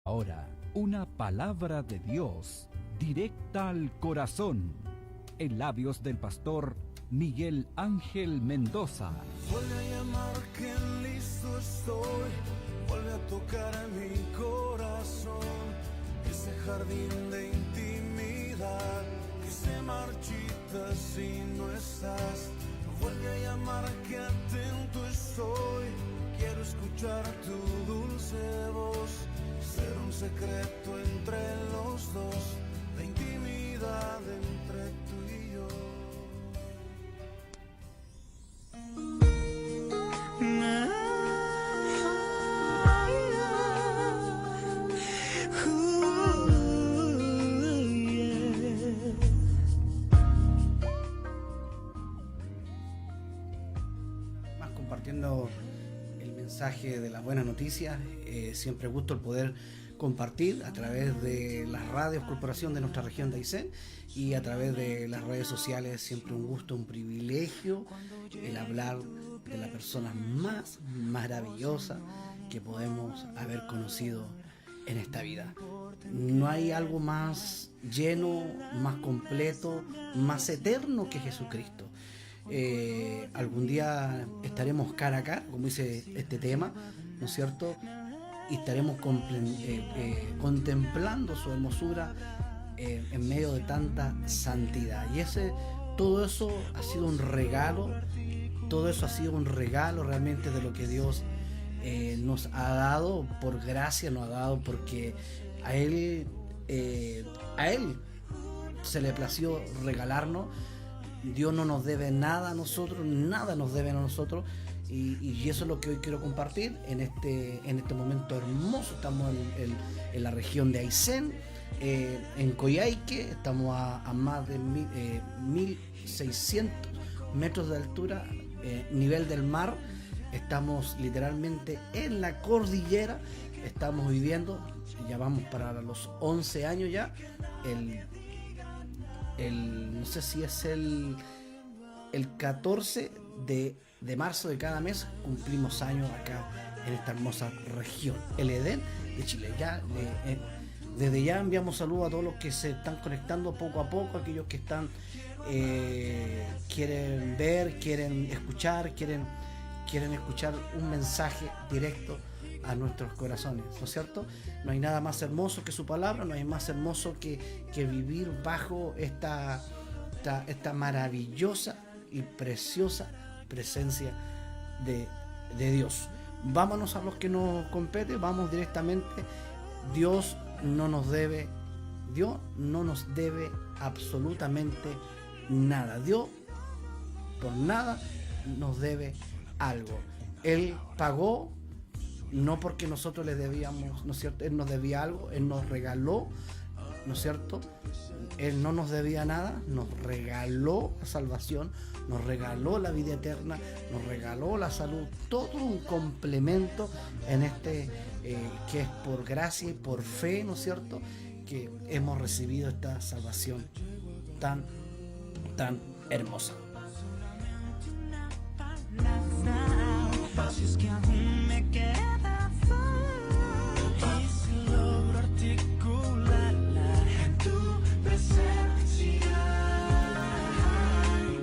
Ahora, una palabra de Dios directa al corazón, en labios del pastor Miguel Ángel Mendoza. Vuelve a llamar que listo estoy, vuelve a tocar mi corazón, ese jardín de intimidad que se marchita si no estás. Vuelve a llamar que atento estoy, quiero escuchar tu dulce voz, ser un secreto entre los dos, de intimidad entre tú y yo. Más compartiendo el mensaje de las buenas noticias. Siempre gusto el poder compartir a través de las radios corporación de nuestra región de Aysén y a través de las redes sociales. Siempre un gusto, un privilegio el hablar de la persona más maravillosa que podemos haber conocido en esta vida. No hay algo más lleno, más completo, más eterno que Jesucristo. Algún día estaremos cara a cara, como dice este tema, ¿no es cierto? Y estaremos contemplando su hermosura en medio de tanta santidad. Y todo eso ha sido un regalo, todo eso ha sido un regalo realmente de lo que Dios nos ha dado, por gracia nos ha dado, porque a Él se le plació regalarnos. Dios no nos debe nada a nosotros, nada nos debe a nosotros, y eso es lo que hoy quiero compartir en este momento hermoso. Estamos en la región de Aysén, en Coyhaique. Estamos a más de 1600 metros de altura, nivel del mar. Estamos literalmente en la cordillera. Estamos viviendo, ya vamos para los 11 años ya. No sé si es el 14 de marzo de cada mes cumplimos años acá en esta hermosa región, el Edén de Chile. Desde ya enviamos saludos a todos los que se están conectando poco a poco, aquellos que están quieren ver, quieren escuchar un mensaje directo a nuestros corazones, ¿no es cierto? No hay nada más hermoso que su palabra, no hay más hermoso que vivir bajo esta maravillosa y preciosa presencia de Dios. Vámonos a los que nos compete, vamos directamente. Dios no nos debe absolutamente nada. Dios por nada nos debe algo. Él pagó, no porque nosotros le debíamos, ¿no es cierto? Él nos debía algo, Él nos regaló, ¿no es cierto? Él no nos debía nada, nos regaló la salvación, nos regaló la vida eterna, nos regaló la salud, todo un complemento en que es por gracia y por fe, ¿no es cierto?, que hemos recibido esta salvación tan hermosa. Si es que aún me queda fe y si logro articularla en tu presencia.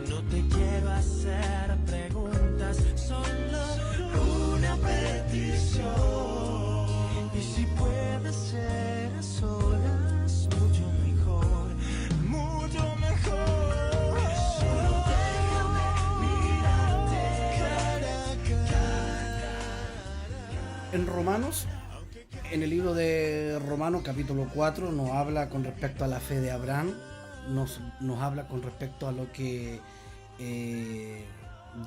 No te quiero hacer preguntas, solo una petición. Y si puede ser a solas, mucho mejor, mucho mejor. Solo déjame mirarte cara a cara. En Romanos, en el libro de Romanos capítulo 4, nos habla con respecto a la fe de Abraham, nos habla con respecto a lo que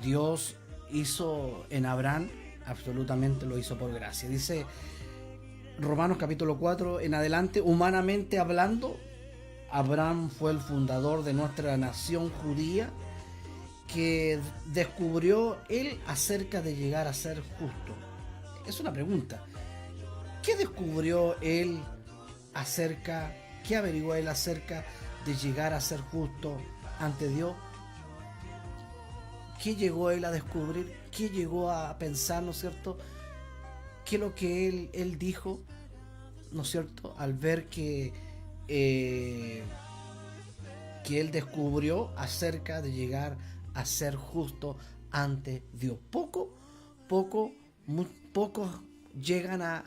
Dios hizo en Abraham. Absolutamente lo hizo por gracia. Dice Romanos capítulo 4 en adelante: humanamente hablando, Abraham fue el fundador de nuestra nación judía, que descubrió él acerca de llegar a ser justo. Es una pregunta. ¿Qué descubrió él qué averiguó él acerca de llegar a ser justo ante Dios? ¿Qué llegó él a descubrir? ¿Qué llegó a pensar, ¿no es cierto? ¿Qué es lo que él dijo? ¿no es cierto?, al ver que él descubrió acerca de llegar a ser justo ante Dios. Pocos llegan a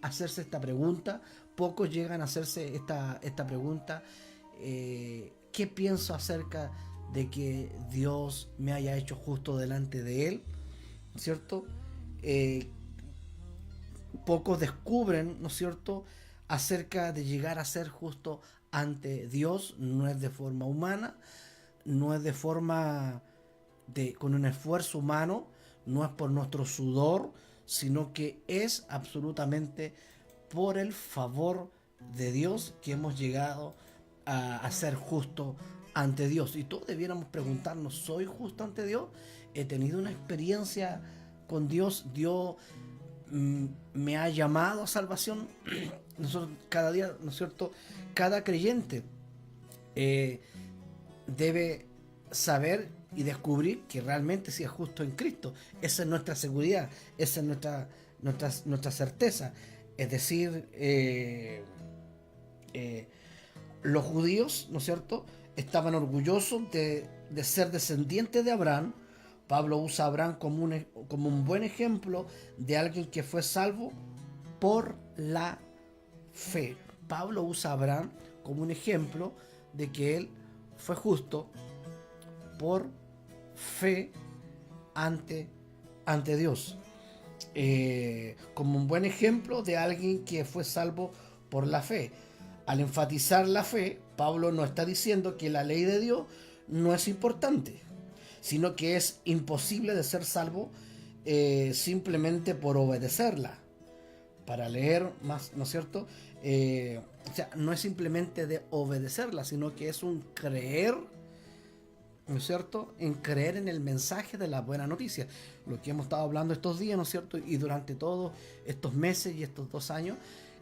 hacerse esta pregunta, pocos llegan a hacerse esta pregunta, ¿qué pienso acerca de que Dios me haya hecho justo delante de Él? ¿Cierto? Pocos descubren, ¿no es cierto?, acerca de llegar a ser justo ante Dios. No es de forma humana, no es de forma con un esfuerzo humano, no es por nuestro sudor, sino que es absolutamente por el favor de Dios que hemos llegado a ser justo ante Dios. Y todos debiéramos preguntarnos, ¿soy justo ante Dios? ¿He tenido una experiencia con Dios? ¿Dios me ha llamado a salvación? Nosotros cada día, ¿no es cierto?, cada creyente debe saber y descubrir que realmente sí es justo en Cristo. Esa es nuestra seguridad, esa es nuestra certeza. Es decir, los judíos, ¿no es cierto?, estaban orgullosos de ser descendientes de Abraham. Pablo usa a Abraham como un buen ejemplo de alguien que fue salvo por la fe. Pablo usa a Abraham como un ejemplo de que él fue justo por fe ante Dios. Como un buen ejemplo de alguien que fue salvo por la fe. Al enfatizar la fe, Pablo no está diciendo que la ley de Dios no es importante, sino que es imposible de ser salvo simplemente por obedecerla. Para leer más, ¿no es cierto? O sea, no es simplemente de obedecerla, sino que es un creer, ¿no es cierto?, en creer en el mensaje de la buena noticia. Lo que hemos estado hablando estos días, ¿no es cierto?, y durante todos estos meses y estos 2 años,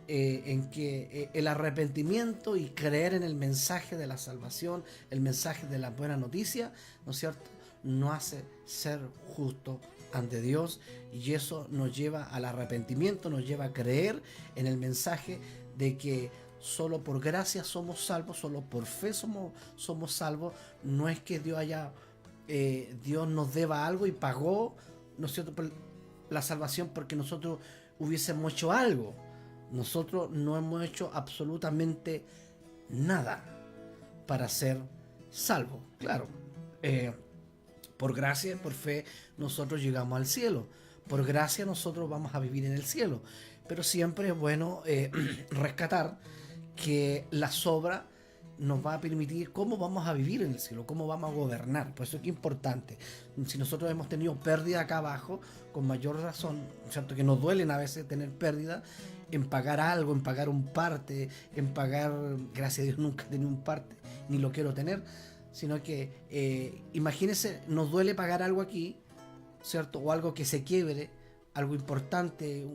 en que el arrepentimiento y creer en el mensaje de la salvación, el mensaje de la buena noticia, ¿no es cierto?, nos hace ser justo ante Dios, y eso nos lleva al arrepentimiento, nos lleva a creer en el mensaje de que solo por gracia somos salvos, solo por fe somos salvos. No es que Dios nos deba algo y pagó, ¿no es cierto?, por la salvación porque nosotros hubiésemos hecho algo. Nosotros no hemos hecho absolutamente nada para ser salvos. Claro, por gracia y por fe nosotros llegamos al cielo. Por gracia nosotros vamos a vivir en el cielo. Pero siempre es bueno rescatar que la obra nos va a permitir cómo vamos a vivir en el cielo, cómo vamos a gobernar. Por eso es que es importante. Si nosotros hemos tenido pérdida acá abajo, con mayor razón, ¿cierto?, que nos duelen a veces tener pérdida, en pagar algo, en pagar un parte, en pagar, gracias a Dios nunca he tenido un parte, ni lo quiero tener, sino que imagínense, nos duele pagar algo aquí, ¿cierto?, o algo que se quiebre, algo importante,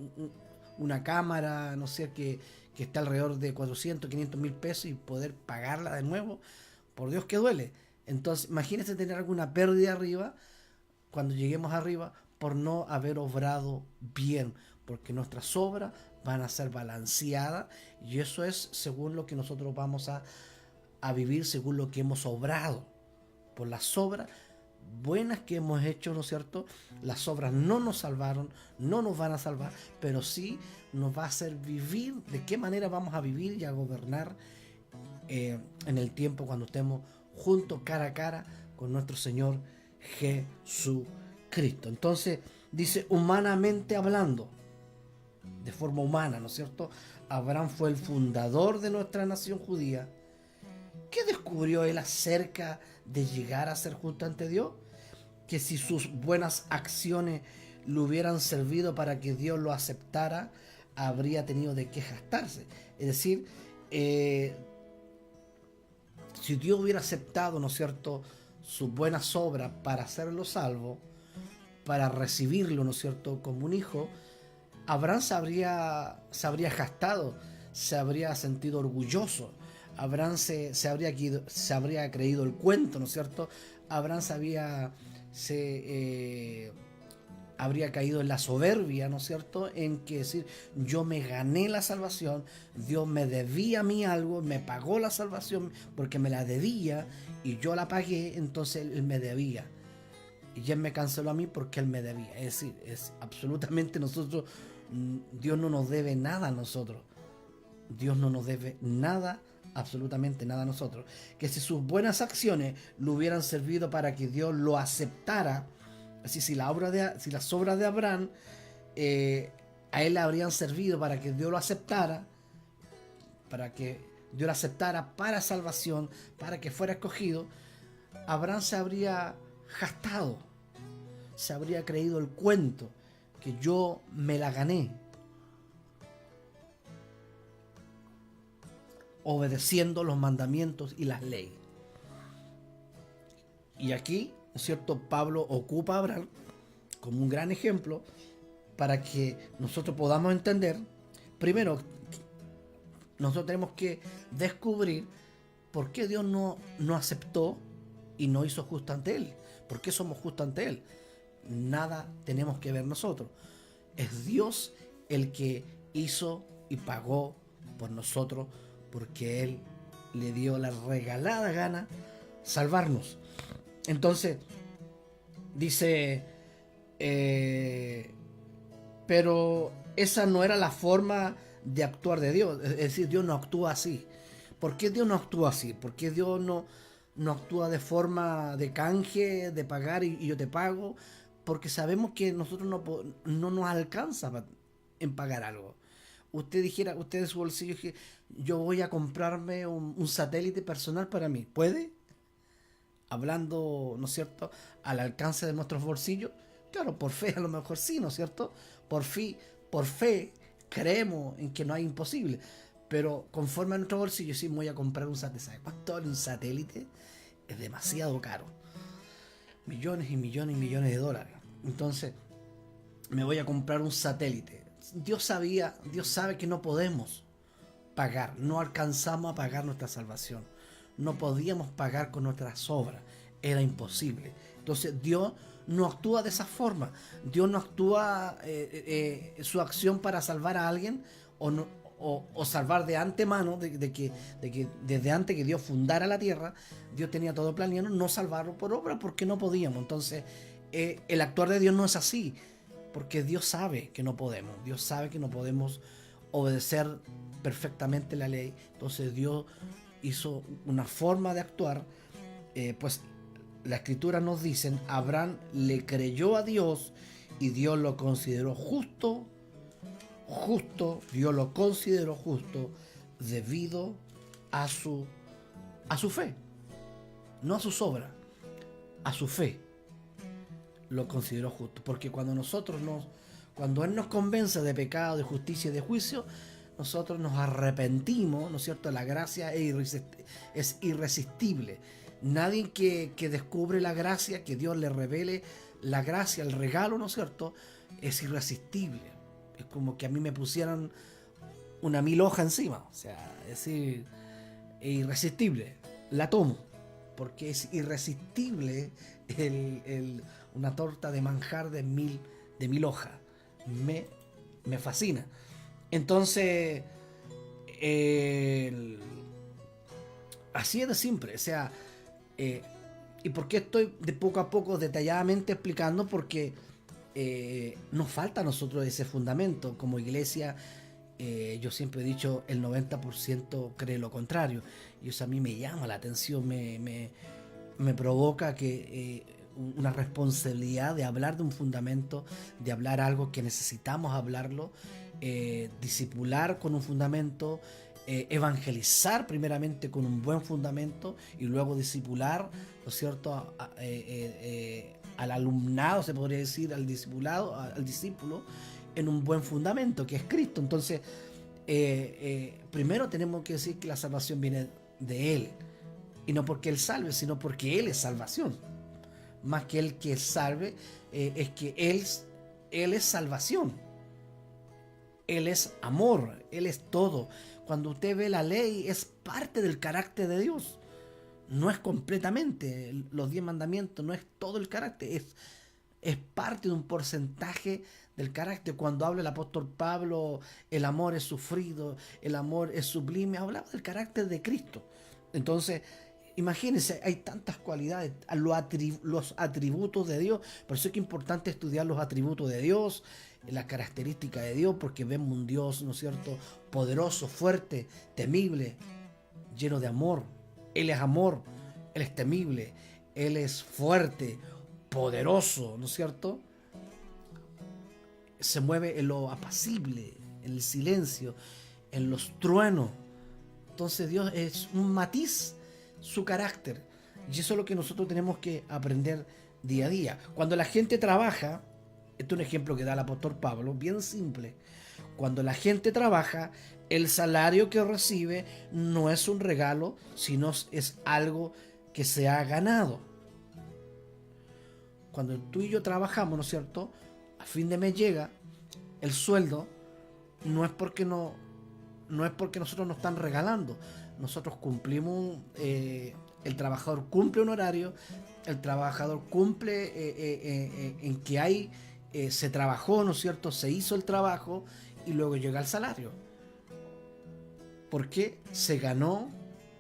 una cámara, no sé, que está alrededor de 400, 500 mil pesos, y poder pagarla de nuevo, por Dios que duele. Entonces imagínense tener alguna pérdida arriba, cuando lleguemos arriba, por no haber obrado bien, porque nuestras obras van a ser balanceadas, y eso es según lo que nosotros vamos a vivir, según lo que hemos obrado. Por las obras buenas que hemos hecho, ¿no es cierto? Las obras no nos salvaron, no nos van a salvar, pero sí nos va a hacer vivir. ¿De qué manera vamos a vivir y a gobernar en el tiempo cuando estemos juntos, cara a cara, con nuestro Señor Jesucristo? Entonces dice, humanamente hablando, de forma humana, ¿no es cierto?, Abraham fue el fundador de nuestra nación judía. ¿Qué descubrió él acerca de llegar a ser justo ante Dios? Que si sus buenas acciones le hubieran servido para que Dios lo aceptara, habría tenido de qué jactarse. Es decir, si Dios hubiera aceptado, ¿no es cierto?, sus buenas obras para hacerlo salvo, para recibirlo, ¿no es cierto?, como un hijo, Abraham se habría jactado, se habría sentido orgulloso. Abraham se habría creído el cuento, ¿no es cierto? Abraham habría caído en la soberbia, ¿no es cierto? En que decir, yo me gané la salvación, Dios me debía a mí algo, me pagó la salvación porque me la debía y yo la pagué, entonces Él me debía. Y Él me canceló a mí porque Él me debía. Es decir, es absolutamente nosotros, Dios no nos debe nada a nosotros. Dios no nos debe nada, absolutamente nada a nosotros. Que si sus buenas acciones le hubieran servido para que Dios lo aceptara, así si las obras de Abraham a él le habrían servido para que Dios lo aceptara, para salvación, para que fuera escogido, Abraham se habría gastado, se habría creído el cuento que yo me la gané, obedeciendo los mandamientos y las leyes. Y aquí, ¿no es cierto?, Pablo ocupa a Abraham como un gran ejemplo para que nosotros podamos entender. Primero, nosotros tenemos que descubrir por qué Dios no aceptó y no hizo justo ante Él. ¿Por qué somos justos ante Él? Nada tenemos que ver nosotros. Es Dios el que hizo y pagó por nosotros, porque Él le dio la regalada gana salvarnos. Entonces, dice, pero esa no era la forma de actuar de Dios. Es decir, Dios no actúa así. ¿Por qué Dios no actúa así? ¿Por qué Dios no actúa de forma de canje, de pagar y yo te pago? Porque sabemos que nosotros no nos alcanza en pagar algo. Usted de su bolsillo, que yo voy a comprarme un satélite personal para mí. ¿Puede? Hablando, ¿no es cierto?, al alcance de nuestros bolsillos. Claro, por fe a lo mejor sí, ¿no es cierto? Por fe creemos en que no hay imposible. Pero conforme a nuestro bolsillo, sí, me voy a comprar un satélite. ¿Sabe cuánto vale un satélite? Es demasiado caro. Millones y millones y millones de dólares. Entonces, me voy a comprar un satélite. Dios sabe que no podemos pagar, no alcanzamos a pagar nuestra salvación. No podíamos pagar con nuestras obras, era imposible. Entonces Dios no actúa de esa forma. Dios no actúa su acción para salvar a alguien o salvar de antemano, de que desde antes que Dios fundara la tierra, Dios tenía todo planeado, no salvarlo por obra porque no podíamos. Entonces el actuar de Dios no es así, porque Dios sabe que no podemos. Dios sabe que no podemos obedecer perfectamente la ley. Entonces Dios hizo una forma de actuar, pues la escritura nos dice, Abraham le creyó a Dios y Dios lo consideró justo, Dios lo consideró justo debido a su fe, no a sus obras, a su fe lo consideró justo, porque cuando Él nos convence de pecado, de justicia y de juicio, nosotros nos arrepentimos, ¿no es cierto? La gracia es irresistible. Nadie que descubre la gracia, que Dios le revele la gracia, el regalo, ¿no es cierto?, es irresistible. Es como que a mí me pusieran una 1000 hojas encima. O sea, es decir, es irresistible. La tomo, porque es irresistible una torta de manjar de mil hojas. Me fascina. Entonces, así es de simple. O sea, ¿y por qué estoy de poco a poco detalladamente explicando? Porque nos falta a nosotros ese fundamento. Como iglesia, yo siempre he dicho, el 90% cree lo contrario. Y eso a mí me llama la atención, me provoca que una responsabilidad de hablar de un fundamento, de hablar algo que necesitamos hablarlo, discipular con un fundamento, evangelizar primeramente con un buen fundamento y luego discipular, ¿no es cierto?, al alumnado, se podría decir, al discípulo en un buen fundamento que es Cristo. Entonces primero tenemos que decir que la salvación viene de Él, y no porque Él salve, sino porque Él es salvación. Más que Él que salve, es que Él es salvación. Él es amor, Él es todo. Cuando usted ve la ley, es parte del carácter de Dios. No es completamente, los 10 mandamientos no es todo el carácter, es parte de un porcentaje del carácter. Cuando habla el apóstol Pablo, el amor es sufrido, el amor es sublime, hablaba del carácter de Cristo. Entonces, imagínense, hay tantas cualidades, los atributos de Dios. Por eso es que es importante estudiar los atributos de Dios, las características de Dios, porque vemos un Dios, ¿no es cierto?, poderoso, fuerte, temible, lleno de amor. Él es amor, Él es temible, Él es fuerte, poderoso, ¿no es cierto? Se mueve en lo apacible, en el silencio, en los truenos. Entonces Dios es un matiz, su carácter. Y eso es lo que nosotros tenemos que aprender día a día. Cuando la gente trabaja, este es un ejemplo que da el apóstol Pablo, bien simple. Cuando la gente trabaja, el salario que recibe no es un regalo, sino es algo que se ha ganado. Cuando tú y yo trabajamos, ¿no es cierto?, a fin de mes llega el sueldo, no es porque nosotros nos están regalando. Nosotros cumplimos, el trabajador cumple un horario, el trabajador cumple en que se trabajó, ¿no es cierto?, se hizo el trabajo y luego llega el salario. Porque se ganó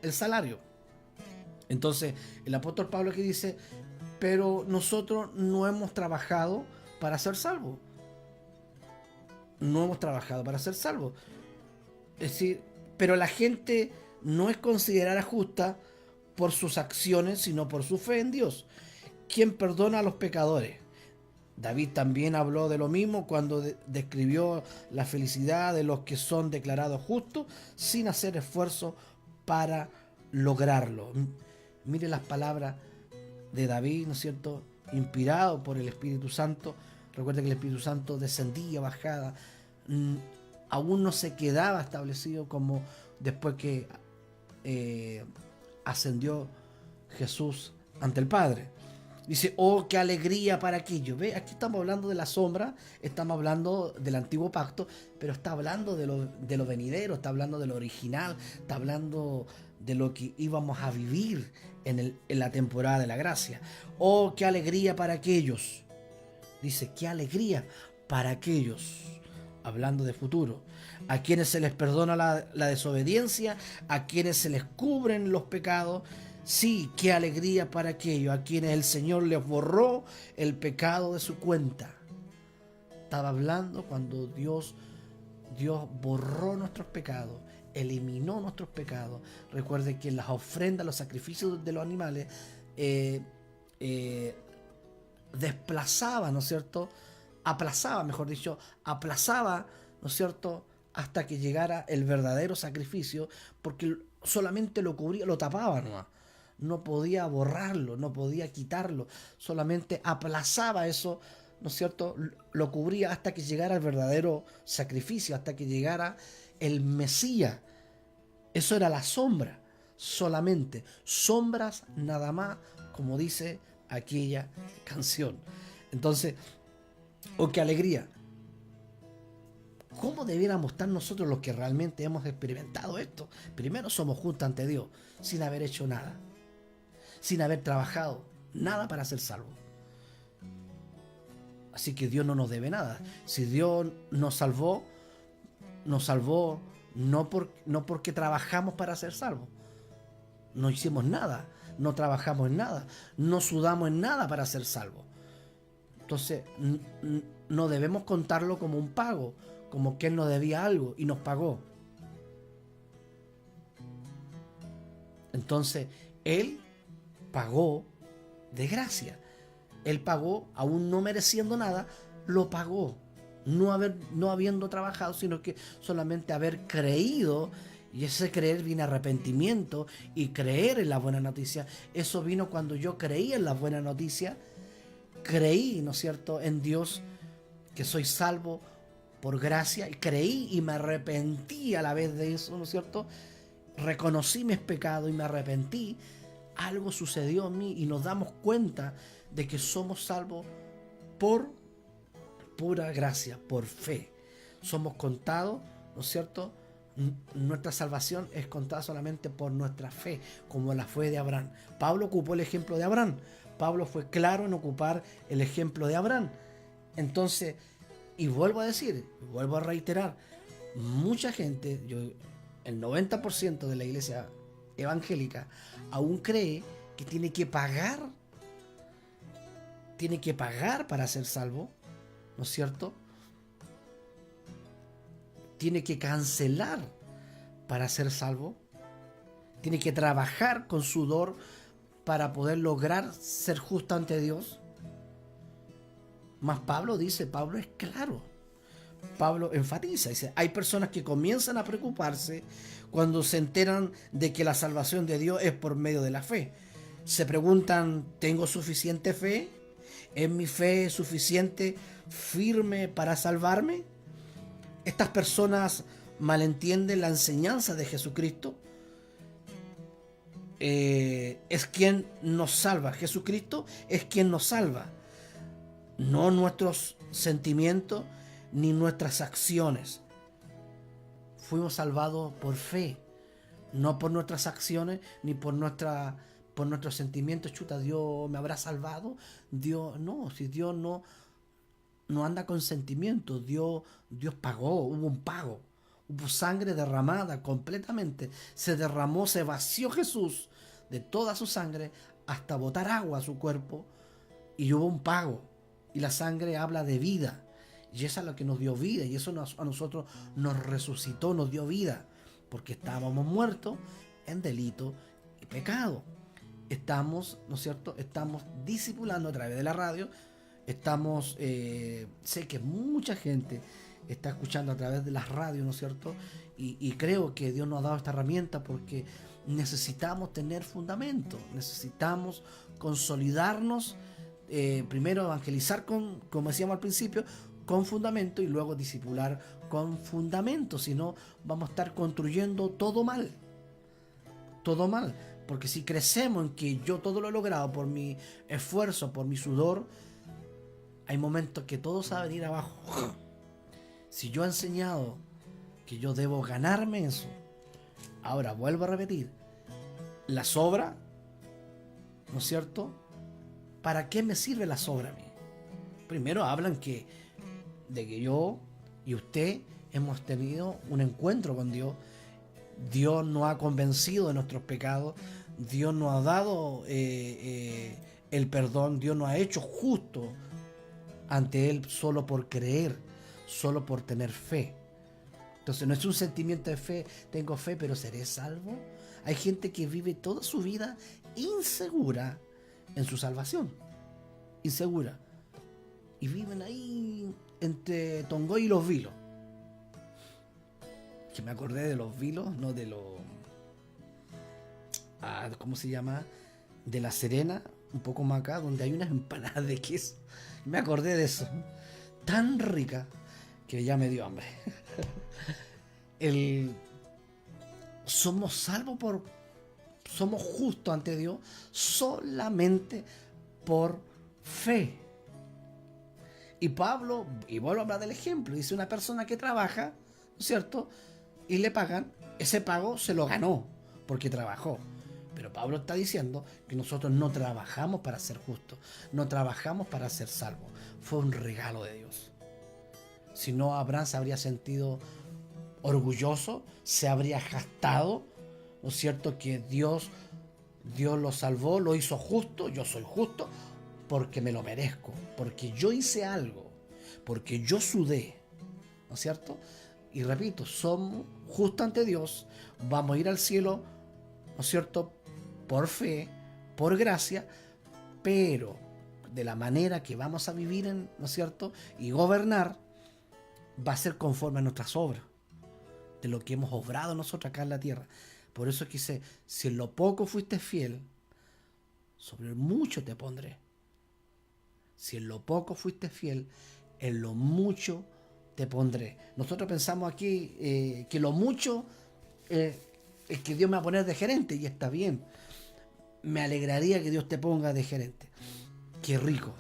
el salario. Entonces, el apóstol Pablo aquí dice, pero nosotros no hemos trabajado para ser salvos. No hemos trabajado para ser salvos. Es decir, pero la gente no es considerada justa por sus acciones, sino por su fe en Dios, quien perdona a los pecadores. David también habló de lo mismo cuando describió la felicidad de los que son declarados justos sin hacer esfuerzo para lograrlo. Mire las palabras de David, ¿no es cierto?, inspirado por el Espíritu Santo. Recuerda que el Espíritu Santo descendía, bajaba, aún no se quedaba establecido como después que ascendió Jesús ante el Padre. Dice, oh, qué alegría para aquello. ¿Ve? Aquí estamos hablando de la sombra, estamos hablando del antiguo pacto, pero está hablando de lo venidero, está hablando de lo original, está hablando de lo que íbamos a vivir en la temporada de la gracia. Oh, qué alegría para aquellos. Dice, qué alegría para aquellos, hablando de futuro, a quienes se les perdona la desobediencia, a quienes se les cubren los pecados. Sí, qué alegría para aquellos a quienes el Señor les borró el pecado de su cuenta. Estaba hablando cuando Dios borró nuestros pecados, eliminó nuestros pecados. Recuerde que las ofrendas, los sacrificios de los animales desplazaba, ¿no es cierto?, aplazaba, ¿no es cierto?, hasta que llegara el verdadero sacrificio, porque solamente lo cubría, lo tapaba nomás. No podía borrarlo, no podía quitarlo, solamente aplazaba eso, ¿no es cierto?, lo cubría hasta que llegara el verdadero sacrificio, hasta que llegara el Mesías. Eso era la sombra, solamente, sombras nada más, como dice aquella canción. Entonces, oh, qué alegría. ¿Cómo debiéramos estar nosotros los que realmente hemos experimentado esto? Primero, somos justos ante Dios, sin haber hecho nada, sin haber trabajado nada para ser salvos. Así que Dios no nos debe nada. Si Dios nos salvó no porque trabajamos para ser salvos. No hicimos nada, no trabajamos en nada, no sudamos en nada para ser salvos. Entonces, no debemos contarlo como un pago, como que Él nos debía algo y nos pagó. Entonces, Él pagó de gracia. Él pagó, aún no mereciendo nada, lo pagó. No habiendo trabajado, sino que solamente haber creído. Y ese creer viene arrepentimiento y creer en la buena noticia. Eso vino cuando yo creí en la buena noticia. Creí, ¿no es cierto?, en Dios, que soy salvo por gracia. Y creí y me arrepentí a la vez de eso, ¿no es cierto? Reconocí mis pecados y me arrepentí. Algo sucedió en mí y nos damos cuenta de que somos salvos por pura gracia, por fe. Somos contados, ¿no es cierto? Nuestra salvación es contada solamente por nuestra fe, como la fe de Abraham. Pablo ocupó el ejemplo de Abraham Pablo fue claro en ocupar el ejemplo de Abraham. Entonces, y vuelvo a decir, vuelvo a reiterar, mucha gente, el 90% de la iglesia evangélica aún cree que tiene que pagar para ser salvo, ¿no es cierto? Tiene que cancelar para ser salvo, tiene que trabajar con sudor para poder lograr ser justo ante Dios. Más Pablo es claro. Pablo enfatiza, dice, hay personas que comienzan a preocuparse cuando se enteran de que la salvación de Dios es por medio de la fe. Se preguntan, ¿tengo suficiente fe? ¿Es mi fe suficiente, firme para salvarme? Estas personas malentienden la enseñanza de Jesucristo. Es quien nos salva. Jesucristo es quien nos salva. No nuestros sentimientos ni nuestras acciones. Fuimos salvados por fe, no por nuestras acciones ni por nuestros sentimientos. Chuta, Dios me habrá salvado. Dios no anda con sentimientos. Dios pagó, hubo un pago. Hubo sangre derramada completamente. Se derramó, se vació Jesús de toda su sangre hasta botar agua a su cuerpo. Y hubo un pago. Y la sangre habla de vida. Y eso es lo que nos dio vida. Y eso a nosotros nos resucitó, nos dio vida. Porque estábamos muertos en delito y pecado. Estamos, ¿no es cierto? Estamos discipulando a través de la radio. Estamos, sé que mucha gente está escuchando a través de las radios, ¿no es cierto? Y creo que Dios nos ha dado esta herramienta porque necesitamos tener fundamento, necesitamos consolidarnos, primero evangelizar como decíamos al principio, con fundamento y luego discipular con fundamento, si no vamos a estar construyendo todo mal, porque si crecemos en que yo todo lo he logrado por mi esfuerzo, por mi sudor, hay momentos que todo se va a venir abajo. Si yo he enseñado que yo debo ganarme eso, ahora vuelvo a repetir, la sobra, ¿no es cierto? ¿Para qué me sirve la sobra a mí? Primero hablan de que yo y usted hemos tenido un encuentro con Dios. Dios nos ha convencido de nuestros pecados. Dios nos ha dado el perdón. Dios nos ha hecho justo ante Él solo por creer, solo por tener fe. Entonces no es un sentimiento de fe, tengo fe pero ¿seré salvo? Hay gente que vive toda su vida insegura en su salvación, insegura, y viven ahí entre Tongoy y Los Vilos. Que me acordé de Los Vilos, no de los... ¿cómo se llama? De La Serena, un poco más acá, donde hay unas empanadas de queso. Me acordé de eso, tan rica que ya me dio hambre. Somos salvos somos justos ante Dios solamente por fe. Y Pablo, y vuelvo a hablar del ejemplo, dice una persona que trabaja, ¿no es cierto? Y le pagan, ese pago se lo ganó porque trabajó. Pero Pablo está diciendo que nosotros no trabajamos para ser justos, no trabajamos para ser salvos. Fue un regalo de Dios. Si no, Abraham se habría sentido orgulloso, se habría jactado, ¿no es cierto? Que Dios lo salvó, lo hizo justo, yo soy justo porque me lo merezco, porque yo hice algo, porque yo sudé, ¿no es cierto? Y repito, somos justos ante Dios, vamos a ir al cielo, ¿no es cierto? Por fe, por gracia, pero de la manera que vamos a vivir, ¿no es cierto? Y gobernar va a ser conforme a nuestras obras, de lo que hemos obrado nosotros acá en la tierra. Por eso quise, si en lo poco fuiste fiel, sobre el mucho te pondré. Si en lo poco fuiste fiel, en lo mucho te pondré. Nosotros pensamos aquí que lo mucho es que Dios me va a poner de gerente, y está bien. Me alegraría que Dios te ponga de gerente. Qué rico,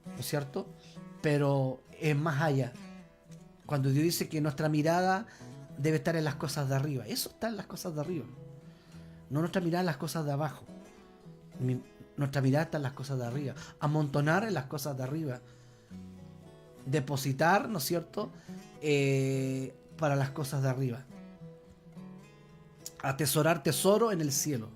¿no es cierto? Pero es más allá. Cuando Dios dice que nuestra mirada debe estar en las cosas de arriba, eso está en las cosas de arriba, no nuestra mirada en las cosas de abajo. Nuestra mirada está en las cosas de arriba. Amontonar en las cosas de arriba. Depositar, ¿no es cierto? Para las cosas de arriba. Atesorar tesoro en el cielo,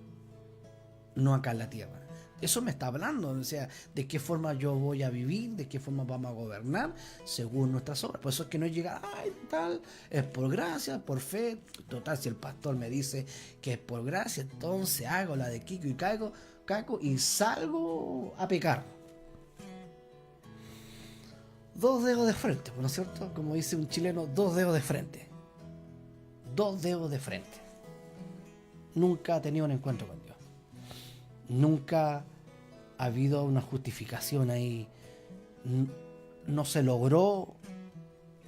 no acá en la tierra. Eso me está hablando, o sea, de qué forma yo voy a vivir, de qué forma vamos a gobernar según nuestras obras. Por eso es que no llega, ay, tal, es por gracia, por fe. Total, si el pastor me dice que es por gracia, entonces hago la de Kiko y cago y salgo a pecar. Dos dedos de frente, ¿no es cierto? Como dice un chileno, dos dedos de frente. Dos dedos de frente. Nunca ha tenido un encuentro con Dios. Nunca ha habido una justificación ahí. No se logró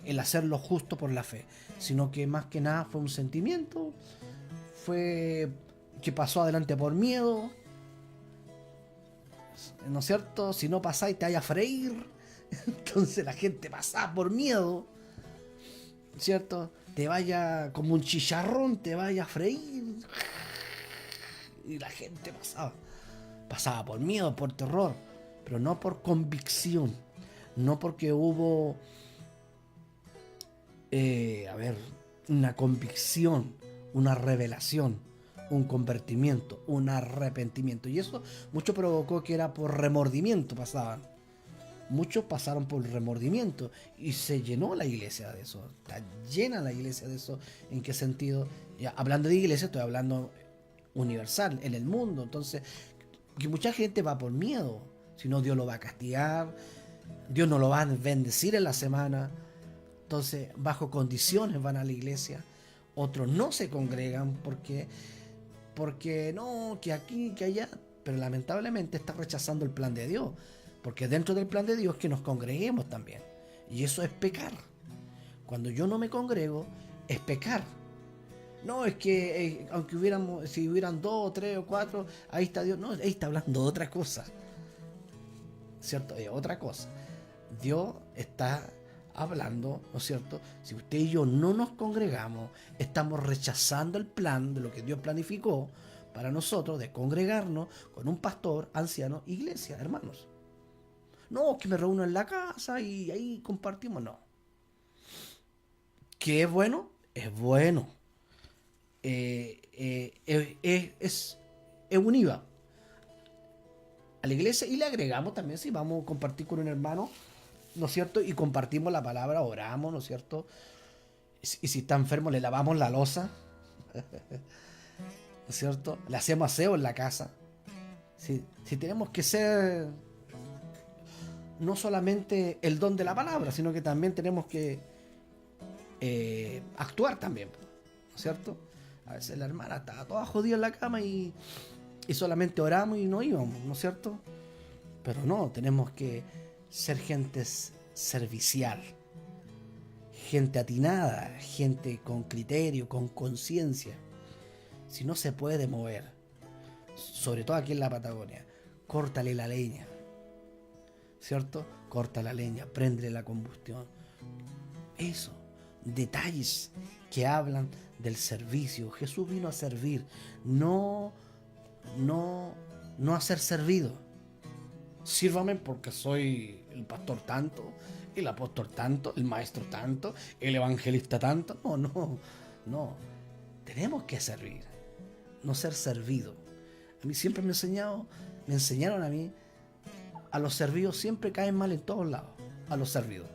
el hacerlo justo por la fe, sino que más que nada fue un sentimiento, fue que pasó adelante por miedo, ¿no es cierto? Si no pasáis te vaya a freír. Entonces la gente pasaba por miedo, ¿cierto? Te vaya como un chicharrón, te vaya a freír. Y la gente pasaba por miedo, por terror, pero no por convicción, no porque hubo una convicción, una revelación, un convertimiento, un arrepentimiento. Y eso mucho provocó que era por remordimiento pasaban. Muchos pasaron por remordimiento y se llenó la iglesia de eso. Está llena la iglesia de eso. ¿En qué sentido? Ya, hablando de iglesia, estoy hablando universal, en el mundo. Entonces, que mucha gente va por miedo. Si no, Dios lo va a castigar. Dios no lo va a bendecir en la semana. Entonces, bajo condiciones van a la iglesia. Otros no se congregan porque no, que aquí, que allá. Pero lamentablemente está rechazando el plan de Dios. Porque dentro del plan de Dios es que nos congreguemos también. Y eso es pecar. Cuando yo no me congrego, es pecar. No, es que aunque si hubieran 2, 3 o 4, ahí está Dios. No, ahí está hablando de otra cosa. ¿Cierto? Otra cosa. Dios está hablando, ¿no es cierto? Si usted y yo no nos congregamos, estamos rechazando el plan de lo que Dios planificó para nosotros, de congregarnos con un pastor, anciano, iglesia, hermanos. No, que me reúno en la casa y ahí compartimos. No. ¿Qué es bueno? Es bueno. Es un IVA a la iglesia y le agregamos también, si vamos a compartir con un hermano, ¿no es cierto? Y compartimos la palabra, oramos, ¿no es cierto? Y si está enfermo, le lavamos la loza, ¿no es cierto? Le hacemos aseo en la casa. Si tenemos que ser no solamente el don de la palabra, sino que también tenemos que actuar también, ¿no es cierto? A veces la hermana estaba toda jodida en la cama y solamente oramos y no íbamos, ¿no es cierto? Pero no, tenemos que ser gente servicial, gente atinada, gente con criterio, con conciencia. Si no se puede mover, sobre todo aquí en la Patagonia, córtale la leña, ¿cierto? Corta la leña, préndele la combustión. Eso, detalles que hablan del servicio. Jesús vino a servir, no a ser servido. Sírvame porque soy el pastor tanto, el apóstol tanto, el maestro tanto, el evangelista tanto. No. Tenemos que servir, no ser servido. A mí siempre me enseñaron a mí, a los servidos siempre caen mal en todos lados, a los servidos.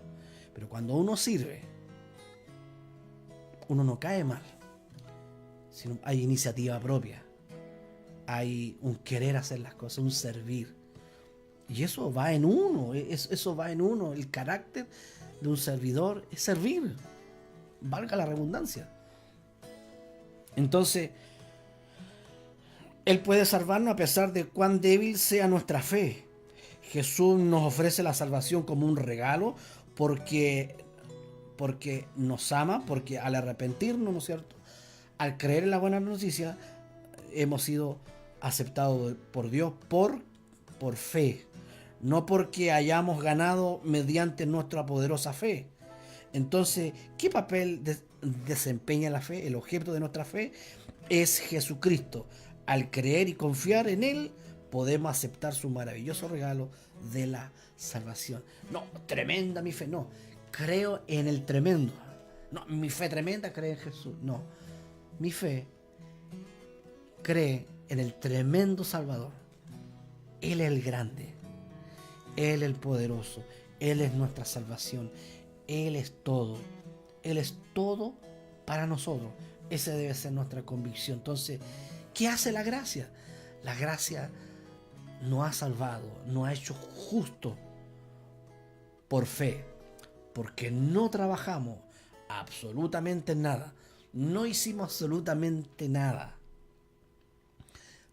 Pero cuando uno sirve, uno no cae mal, sino hay iniciativa propia, hay un querer hacer las cosas, un servir. Y eso va en uno, eso va en uno. El carácter de un servidor es servir, valga la redundancia. Entonces, Él puede salvarnos a pesar de cuán débil sea nuestra fe. Jesús nos ofrece la salvación como un regalo porque nos ama, porque al arrepentirnos, ¿no es cierto?, al creer en la buena noticia, hemos sido aceptados por Dios por fe, no porque hayamos ganado mediante nuestra poderosa fe. Entonces, ¿qué papel desempeña la fe? El objeto de nuestra fe es Jesucristo. Al creer y confiar en Él, podemos aceptar su maravilloso regalo de la salvación. No, tremenda mi fe, no. Creo en el tremendo. No, mi fe tremenda cree en Jesús. No, mi fe cree en el tremendo Salvador. Él es el grande. Él es el poderoso. Él es nuestra salvación. Él es todo. Él es todo para nosotros. Esa debe ser nuestra convicción. Entonces, ¿qué hace la gracia? La gracia nos ha salvado, nos ha hecho justo por fe, porque no trabajamos absolutamente nada, no hicimos absolutamente nada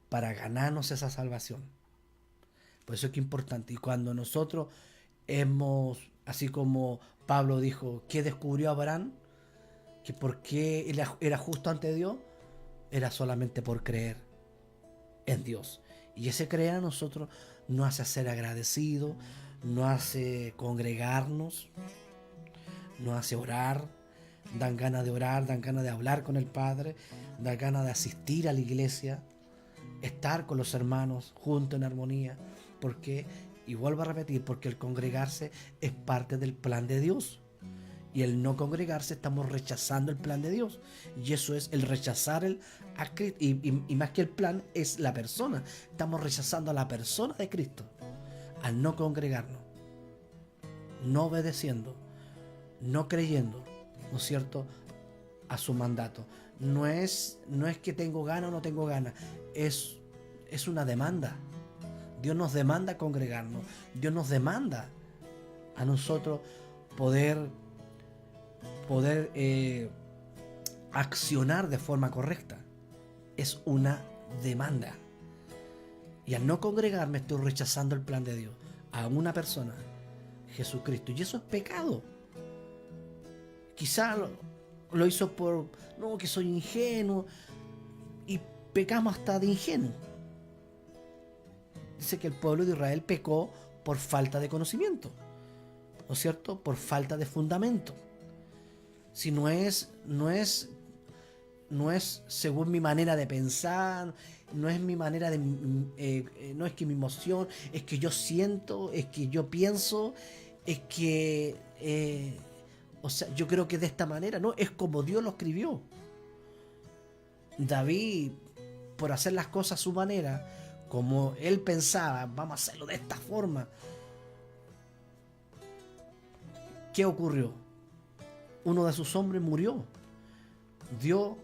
para ganarnos esa salvación. Por eso es que es importante. Y cuando nosotros hemos, así como Pablo dijo, ¿qué descubrió Abraham? Que por qué era justo ante Dios, era solamente por creer en Dios. Y ese creer a nosotros nos hace ser agradecidos, nos hace congregarnos, nos hace orar, dan ganas de orar, dan ganas de hablar con el Padre, dan ganas de asistir a la iglesia, estar con los hermanos juntos en armonía. Porque, y vuelvo a repetir, porque el congregarse es parte del plan de Dios. Y el no congregarse estamos rechazando el plan de Dios. Y eso es el rechazar a Cristo. Y más que el plan es la persona. Estamos rechazando a la persona de Cristo. Al no congregarnos. No obedeciendo. No creyendo. ¿No es cierto? A su mandato. No es que tengo ganas o no tengo ganas. Es una demanda. Dios nos demanda congregarnos. Dios nos demanda a nosotros poder accionar de forma correcta. Es una demanda. Y al no congregarme estoy rechazando el plan de Dios a una persona, Jesucristo. Y eso es pecado. Quizá lo hizo por, no, que soy ingenuo. Y pecamos hasta de ingenuo. Dice que el pueblo de Israel pecó por falta de conocimiento. ¿No es cierto? Por falta de fundamento. Si no es según mi manera de pensar, no es mi manera de, no es que mi emoción, es que yo siento, es que yo pienso, es que, o sea, yo creo que de esta manera, no, es como Dios lo escribió. David, por hacer las cosas a su manera, como él pensaba, vamos a hacerlo de esta forma. ¿Qué ocurrió? Uno de sus hombres murió. Dios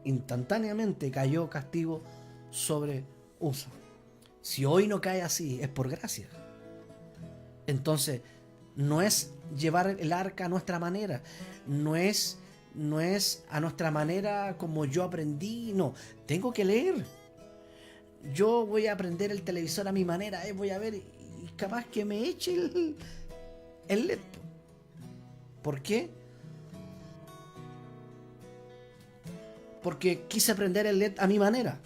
instantáneamente cayó castigo sobre Usa. Si hoy no cae así, es por gracia. Entonces, no es llevar el arca a nuestra manera, no es a nuestra manera como yo aprendí, no, tengo que leer. Yo voy a aprender el televisor a mi manera, voy a ver, y capaz que me eche el LED. ¿Por qué? Porque quise aprender el LED a mi manera.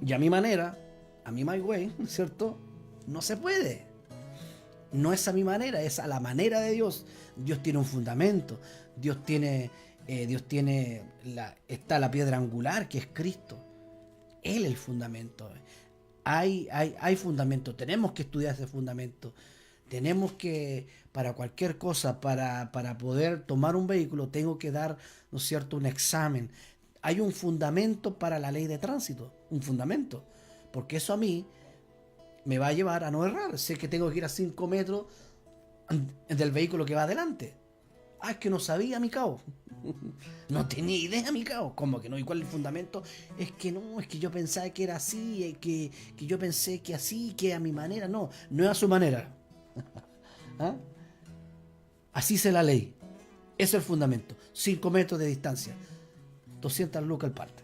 Y a mi manera, a mi my way, ¿cierto? No se puede. No es a mi manera, es a la manera de Dios. Dios tiene un fundamento. Está la piedra angular, que es Cristo. Él es el fundamento. Hay fundamento. Tenemos que estudiar ese fundamento. Tenemos que, para cualquier cosa, para poder tomar un vehículo, tengo que dar, ¿no es cierto?, un examen. Hay un fundamento para la ley de tránsito, un fundamento, porque eso a mí me va a llevar a no errar. Sé que tengo que ir a 5 metros del vehículo que va adelante. Es que no sabía, mi cabo. No tenía idea, mi cabo. ¿Cómo que no? ¿Y cuál es el fundamento? Es que no, es que yo pensaba que era así, que yo pensé que así, que a mi manera. No es a su manera. ¿Ah? Así es la ley. Ese es el fundamento. 5 metros de distancia. 200 lucas el parte.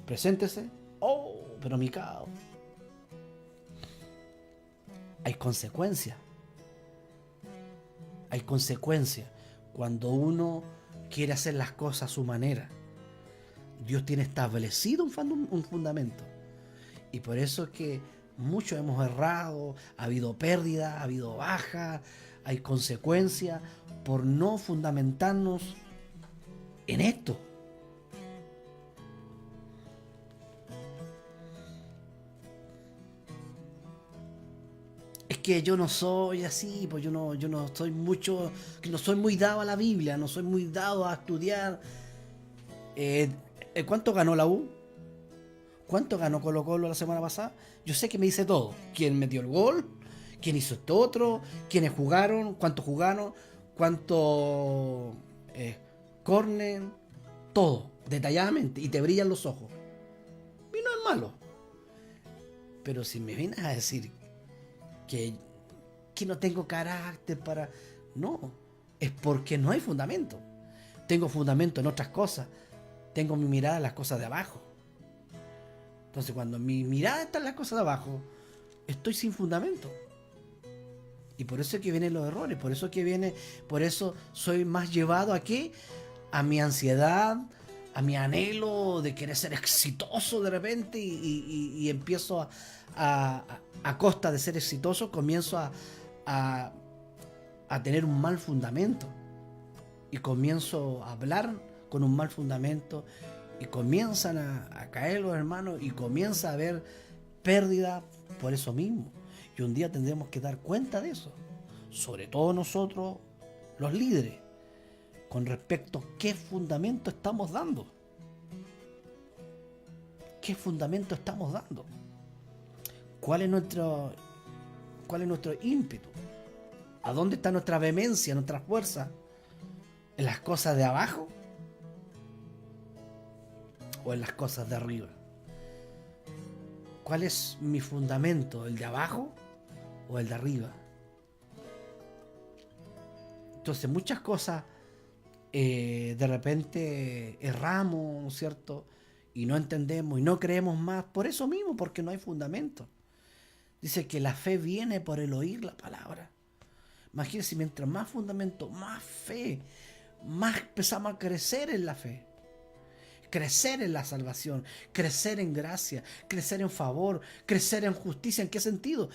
Preséntese. Oh, pero mi cao. Hay consecuencias. Hay consecuencias. Cuando uno quiere hacer las cosas a su manera. Dios tiene establecido un fundamento. Y por eso es que muchos hemos errado, ha habido pérdida, ha habido baja, hay consecuencias por no fundamentarnos en esto. que yo no soy así, pues yo no soy mucho, que no soy muy dado a la Biblia, no soy muy dado a estudiar. ¿Cuánto ganó la U? ¿Cuánto ganó Colo Colo la semana pasada? Yo sé que me dice todo. ¿Quién metió el gol? ¿Quién hizo esto otro? ¿Quiénes jugaron? ¿Cuántos jugaron? ¿Cuánto córner? Todo, detalladamente, y te brillan los ojos. Y no es malo. Pero si me vienes a decir que no tengo carácter para... No, es porque no hay fundamento. Tengo fundamento en otras cosas. Tengo mi mirada en las cosas de abajo. Entonces cuando mi mirada está en las cosas de abajo, estoy sin fundamento. Y por eso es que vienen los errores, por eso soy más llevado a ¿qué? A mi ansiedad, a mi anhelo de querer ser exitoso de repente y empiezo a costa de ser exitoso, comienzo a tener un mal fundamento y comienzo a hablar con un mal fundamento y comienzan a caer los hermanos y comienza a haber pérdida por eso mismo. Y un día tendremos que dar cuenta de eso, sobre todo nosotros los líderes, con respecto a qué fundamento estamos dando. ¿Qué fundamento estamos dando? ¿Cuál es nuestro ímpetu? ¿A dónde está nuestra vehemencia, nuestra fuerza? ¿En las cosas de abajo o en las cosas de arriba? ¿Cuál es mi fundamento? ¿El de abajo o el de arriba? Entonces muchas cosas de repente erramos, ¿no es cierto? Y no entendemos y no creemos más por eso mismo, porque no hay fundamento. Dice que la fe viene por el oír la palabra. Imagínense, mientras más fundamento, más fe, más empezamos a crecer en la fe, crecer en la salvación, crecer en gracia, crecer en favor, crecer en justicia. ¿En qué sentido?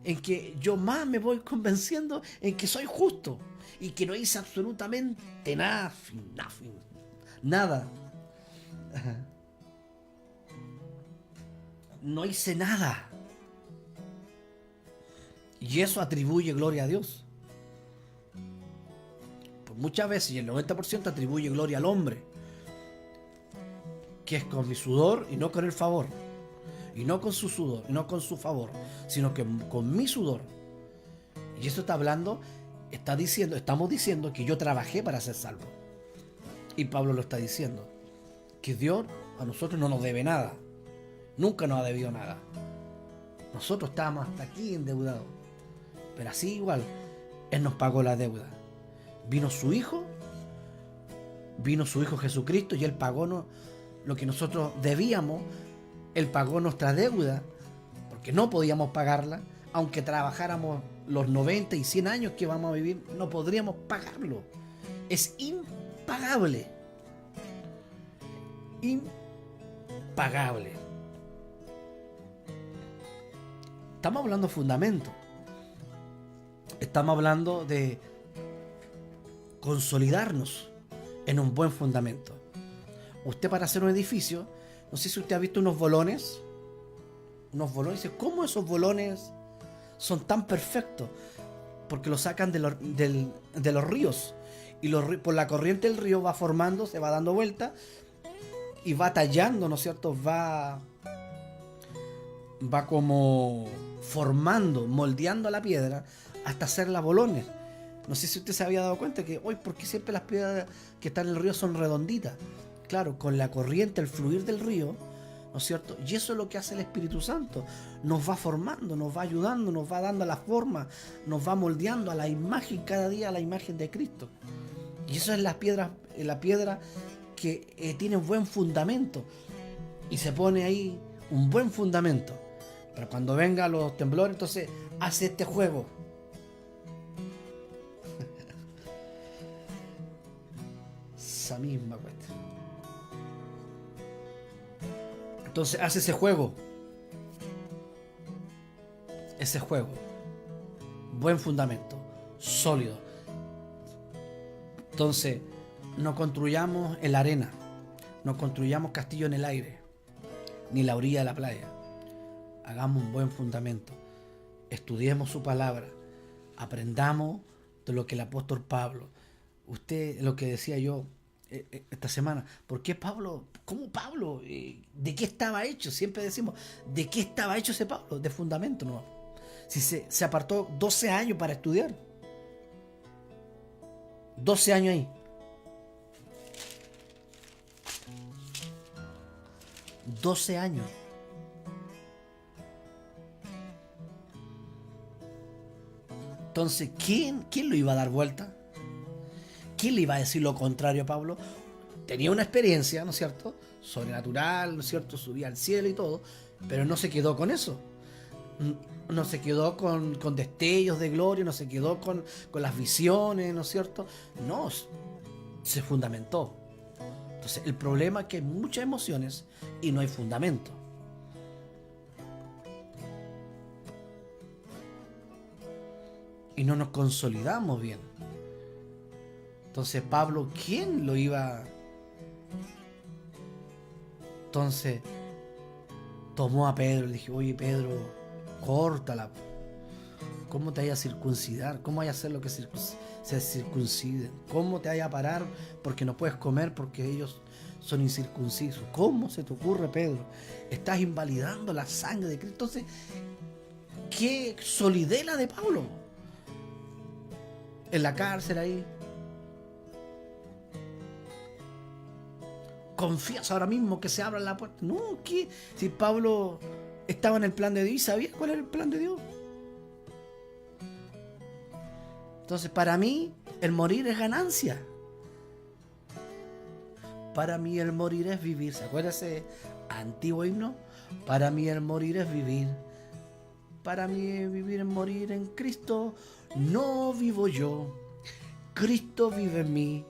En que yo más me voy convenciendo en que soy justo y que no hice absolutamente nada. No hice nada. Y eso atribuye gloria a Dios. Pues muchas veces, y el 90% atribuye gloria al hombre, que es con mi sudor y no con el favor, y no con su sudor y no con su favor, sino que con mi sudor. Y eso estamos diciendo que yo trabajé para ser salvo. Y Pablo lo está diciendo, que Dios a nosotros no nos debe nada, nunca nos ha debido nada. Nosotros estábamos hasta aquí endeudados, pero así igual Él nos pagó la deuda. Vino su Hijo Jesucristo, y Él pagó lo que nosotros debíamos. Él pagó nuestra deuda, porque no podíamos pagarla. Aunque trabajáramos los 90 y 100 años que vamos a vivir, no podríamos pagarlo. Es impagable. Impagable. Estamos hablando de fundamento. Estamos hablando de consolidarnos en un buen fundamento. Usted, para hacer un edificio, no sé si usted ha visto unos bolones. Dice, ¿cómo esos bolones son tan perfectos? Porque los sacan de los ríos. Y por la corriente del río va formando, se va dando vuelta y va tallando, ¿no es cierto? Va como formando, moldeando la piedra hasta hacerla bolones. No sé si usted se había dado cuenta que hoy, ¿por qué siempre las piedras que están en el río son redonditas? Claro, con la corriente, el fluir del río, ¿no es cierto? Y eso es lo que hace el Espíritu Santo. Nos va formando, nos va ayudando, nos va dando la forma, nos va moldeando a la imagen, cada día a la imagen de Cristo. Y eso es la piedra que tiene un buen fundamento. Y se pone ahí un buen fundamento. Pero cuando vengan los temblores, entonces hace este juego. Esa misma cuestión. Entonces hace ese juego. Buen fundamento, sólido. Entonces, no construyamos en la arena, no construyamos castillo en el aire, ni la orilla de la playa. Hagamos un buen fundamento. estudiemos su palabra, aprendamos de lo que el apóstol Pablo, usted, lo que decía yo esta semana, ¿por qué Pablo? ¿Cómo Pablo? ¿De qué estaba hecho? Siempre decimos, ¿de qué estaba hecho ese Pablo? De fundamento, ¿no? Si se apartó 12 años para estudiar. 12 años ahí. 12 años. Entonces, ¿quién lo iba a dar vuelta? ¿Quién le iba a decir lo contrario a Pablo? Tenía una experiencia, ¿no es cierto? Sobrenatural, ¿no es cierto? Subía al cielo y todo, pero no se quedó con eso. No se quedó con destellos de gloria, no se quedó con las visiones, ¿no es cierto? No, se fundamentó. Entonces, el problema es que hay muchas emociones y no hay fundamento. Y no nos consolidamos bien. Entonces, Pablo, ¿quién lo iba? Entonces, tomó a Pedro y le dije, oye Pedro, córtala. ¿Cómo te vaya a circuncidar? ¿Cómo vaya a hacer lo que se circunciden? ¿Cómo te vaya a parar porque no puedes comer porque ellos son incircuncisos? ¿Cómo se te ocurre, Pedro? Estás invalidando la sangre de Cristo. Entonces, ¿qué solidez la de Pablo? En la cárcel ahí. ¿Confías ahora mismo que se abra la puerta? No, ¿qué? Si Pablo estaba en el plan de Dios y sabía cuál era el plan de Dios. Entonces, para mí, el morir es ganancia. Para mí, el morir es vivir. ¿Se acuerda ese antiguo himno? Para mí, el morir es vivir. Para mí, vivir es morir en Cristo. No vivo yo. Cristo vive en mí.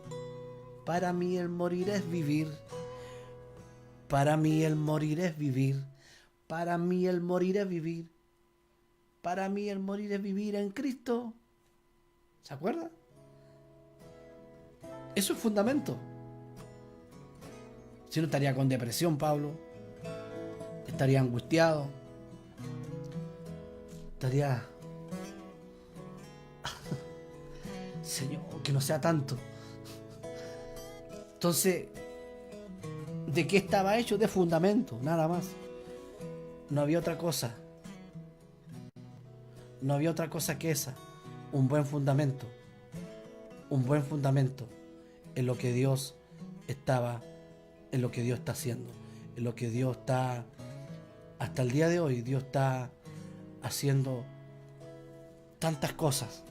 Para mí, el morir es vivir. Para mí, el morir es vivir. Para mí, el morir es vivir. Para mí, el morir es vivir en Cristo. ¿Se acuerda? Eso es fundamento. Si no, estaría con depresión, Pablo. Estaría angustiado. Estaría... Señor, que no sea tanto. Entonces, ¿de qué estaba hecho? De fundamento, nada más. No había otra cosa. No había otra cosa que esa. Un buen fundamento. Un buen fundamento en lo que Dios estaba, en lo que Dios está haciendo, en lo que Dios está, hasta el día de hoy, Dios está haciendo tantas cosas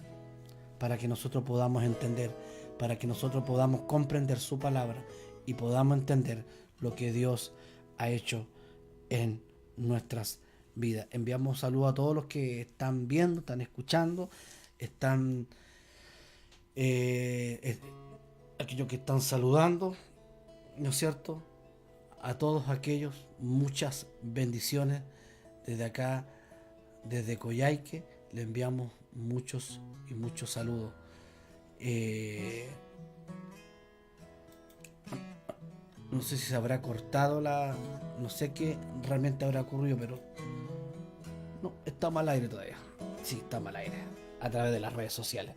para que nosotros podamos entender, para que nosotros podamos comprender su palabra y podamos entender lo que Dios ha hecho en nuestras vidas. Enviamos saludos a todos los que están viendo, están escuchando, están aquellos que están saludando, ¿no es cierto? A todos aquellos, muchas bendiciones desde acá, desde Coyhaique, le enviamos muchos y muchos saludos. No sé si se habrá cortado no sé qué realmente habrá ocurrido, pero no, estamos al aire todavía. Sí, estamos al aire, a través de las redes sociales.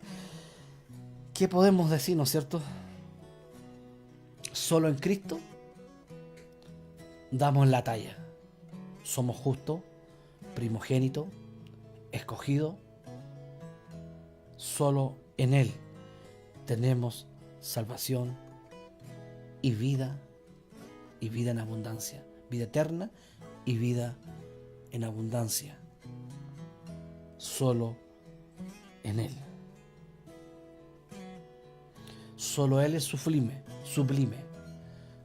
¿Qué podemos decir, no es cierto? Solo en Cristo damos la talla. Somos justos, primogénitos, escogidos. Solo en Él tenemos salvación y vida en abundancia. Vida eterna y vida en abundancia. Solo en Él. Solo Él es sublime.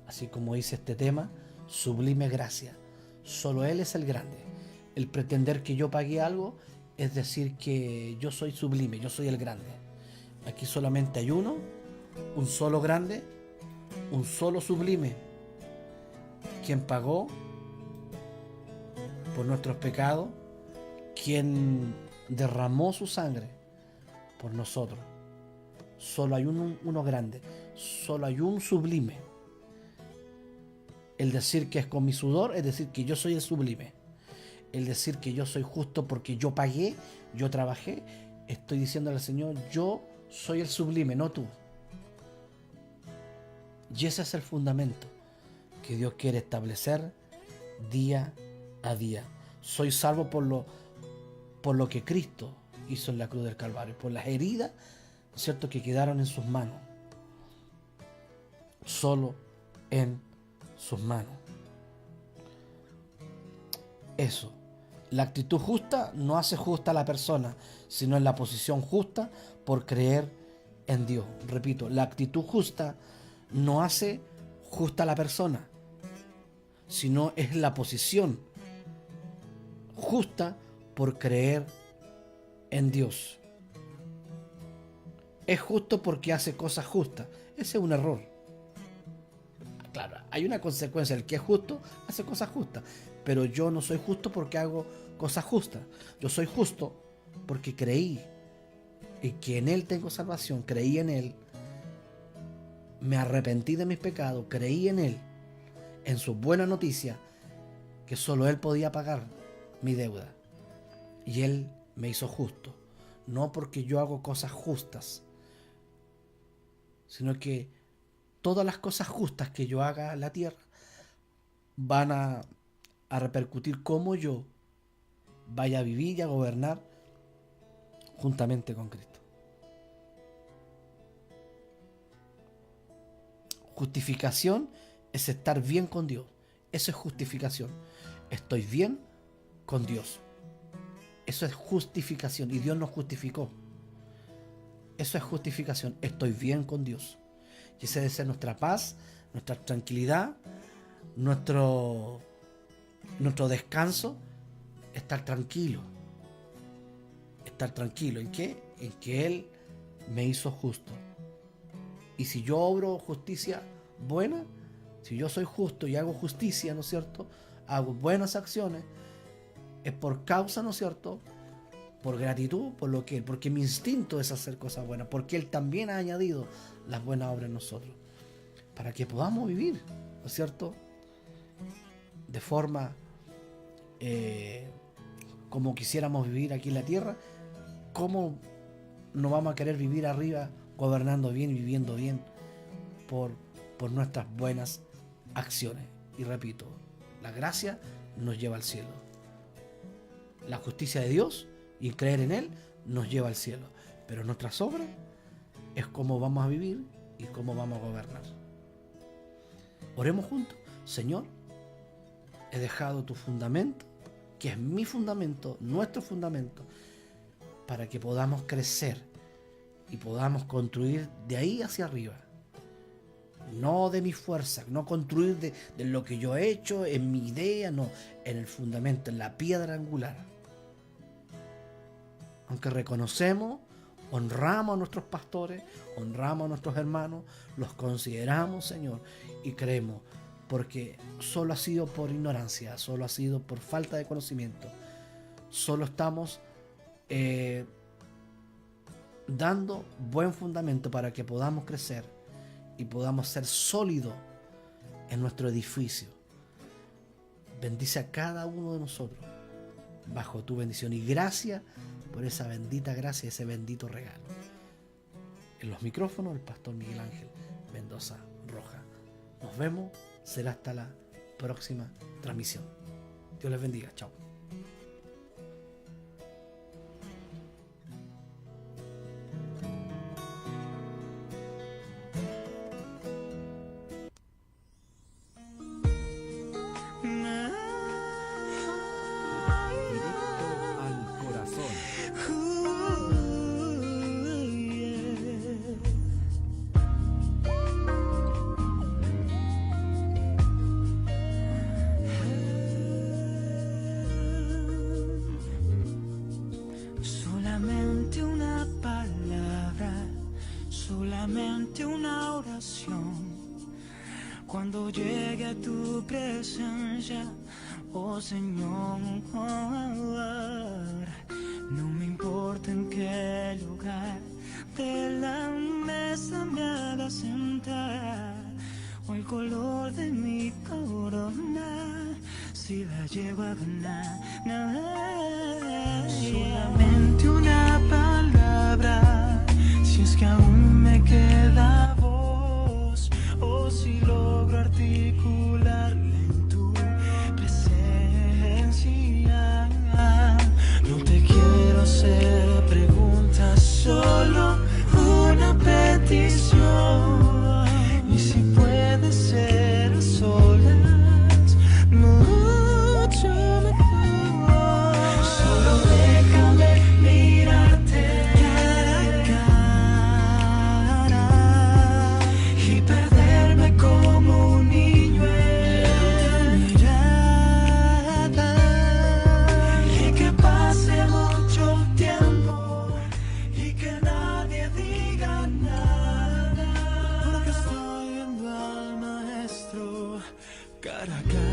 Así como dice este tema, sublime gracia. Solo Él es el grande. El pretender que yo pague algo es decir que yo soy sublime, yo soy el grande. Aquí solamente hay uno, un solo grande, un solo sublime, quien pagó por nuestros pecados, quien derramó su sangre por nosotros. Solo hay uno grande, solo hay un sublime. El decir que es con mi sudor es decir que yo soy el sublime. el decir que yo soy justo porque yo pagué, yo trabajé, estoy diciéndole al Señor, yo soy el sublime, no tú. Y ese es el fundamento que Dios quiere establecer día a día. Soy salvo por lo que Cristo hizo en la cruz del Calvario, por las heridas, ¿no es cierto?, que quedaron en sus manos. Solo en sus manos. Eso. La actitud justa no hace justa a la persona, sino en la posición justa por creer en Dios. Repito, la actitud justa no hace justa a la persona, sino es la posición justa por creer en Dios. Es justo porque hace cosas justas. Ese es un error. Claro, hay una consecuencia. El que es justo hace cosas justas. Pero yo no soy justo porque hago cosas justas. Yo soy justo porque creí y que en Él tengo salvación. Creí en Él. Me arrepentí de mis pecados. Creí en Él. En su buena noticia. Que solo Él podía pagar mi deuda. Y Él me hizo justo. No porque yo hago cosas justas. Sino que todas las cosas justas que yo haga en la tierra van a repercutir como yo vaya a vivir y a gobernar juntamente con Cristo. Justificación es estar bien con Dios. Eso es justificación. Estoy bien con Dios. Eso es justificación. Y Dios nos justificó. Eso es justificación. Estoy bien con Dios. Y esa debe ser nuestra paz, nuestra tranquilidad, nuestro descanso. Estar tranquilo. Estar tranquilo. ¿En qué? En que Él me hizo justo. Y si yo obro justicia buena, si yo soy justo y hago justicia, ¿no es cierto?, hago buenas acciones, es por causa, ¿no es cierto?, por gratitud, por lo que Él, porque mi instinto es hacer cosas buenas, porque Él también ha añadido las buenas obras en nosotros, para que podamos vivir, ¿no es cierto?, de forma como quisiéramos vivir aquí en la tierra. ¿Cómo no vamos a querer vivir arriba gobernando bien y viviendo bien por nuestras buenas acciones? Y repito, la gracia nos lleva al cielo. La justicia de Dios y creer en Él nos lleva al cielo. Pero nuestras obras es cómo vamos a vivir y cómo vamos a gobernar. Oremos juntos. Señor, he dejado tu fundamento, que es mi fundamento, nuestro fundamento, para que podamos crecer y podamos construir de ahí hacia arriba. No de mi fuerza, no construir de lo que yo he hecho, en mi idea, no, en el fundamento, en la piedra angular. Aunque reconocemos, honramos a nuestros pastores, honramos a nuestros hermanos, los consideramos, Señor, y creemos, porque solo ha sido por ignorancia, solo ha sido por falta de conocimiento, solo estamos dando buen fundamento para que podamos crecer y podamos ser sólidos en nuestro edificio. Bendice a cada uno de nosotros bajo tu bendición y gracias por esa bendita gracia, ese bendito regalo. En los micrófonos, el pastor Miguel Ángel Mendoza Roja. Nos vemos, será hasta la próxima transmisión. Dios les bendiga, chao. Directo al corazón. Solamente una palabra, solamente una oración. Cuando llegue a tu presencia, oh Señor, no me importa en qué lugar de la mesa me haga sentar, o el color de mi corona si la llego a ganar. Solamente una palabra, si es que aún me queda voz, o si logro articularla en tu presencia. No te quiero hacer preguntas, solo una petición. Y si puede ser a solas, mucho mejor. Solo déjame mirarte cara a cara y perderme como un niño en tu mirada. Y que pase mucho tiempo y que nadie diga nada, porque estoy viendo al maestro cara a cara.